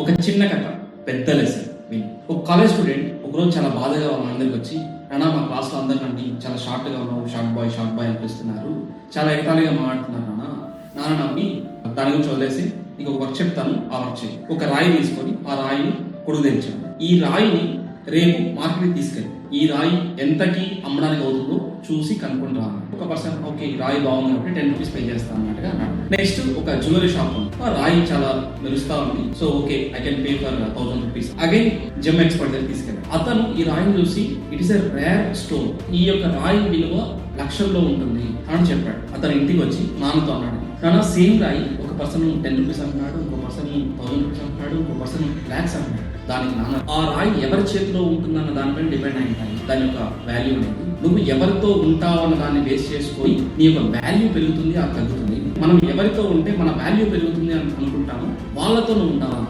ఒక చిన్న కథ పెద్ద లెసన్ విని. ఒక కాలేజ్ స్టూడెంట్ ఒకరోజు చాలా బాధగా వాళ్ళ అందరికి వచ్చి, నాన్న మా క్లాస్ లో అందరికంటే చాలా షార్ట్ గా ఉన్నావు, షార్ట్ బాయ్ అని పిలుస్తున్నారు, చాలా ఎగతాళిగా మాట్లాడుతున్నారు నాన్న నమ్మి దాని గురించి వదిలేసి నీకు ఒక వర్క్ చెప్తాను, ఆ వర్క్ చేయి. ఒక రాయి తీసుకొని ఆ రాయిని కొడుకు తెచ్చాను. ఈ రాయిని రేపు మార్కెట్కి తీసుకెళ్ళి ఈ రాయి ఎంతకి అమ్మడానికి అవుతుందో చూసి కనుక్కొని రా. ఒక పర్సన్ ఓకే ఈ రాయి బాగుంది కాబట్టి 10 రూపీస్ పే చేస్తాను అన్నట్టుగా అన్నాడు. నెక్స్ట్ ఒక జ్యువెలరీ షాప్ ఆ రాయి చాలా మెరుస్తా ఉంది, so okay I can pay for 1000 rupees. Again gem expert దగ్గర తీసుకెళ్ళాడు. అతను ఈ రాయిని చూసి it is a rare stone, ఈ యొక్క రాయి విలువ లక్షల్లో ఉంటుంది అని చెప్పాడు. అతను ఇంటికి వచ్చి నాన్నతో అన్నాడు, నాన్న సేమ్ రాయి ఒక పర్సన్ 10 రూపీస్ అంటున్నాడు, ఇంకో పర్సన్ 1000 రూపీస్ అంటున్నాడు, ఇంకో పర్సన్ లాక్స్ అంటున్నాడు. దానికి నాన్న ఆ రాయి ఎవరి చేతిలో ఉంటుందన్న దానిపైన డిపెండ్ అయి ఉంటాయి దాని యొక్క వాల్యూ అనేది. నువ్వు ఎవరితో ఉంటావు అన్న దాన్ని బేస్ చేసుకొని నీ యొక్క వాల్యూ పెరుగుతుంది, అది తగ్గుతుంది. మనం ఎవరితో ఉంటే మన వాల్యూ పెరుగుతుంది అని అనుకుంటాము, వాళ్ళతో నువ్వు ఉండాలి.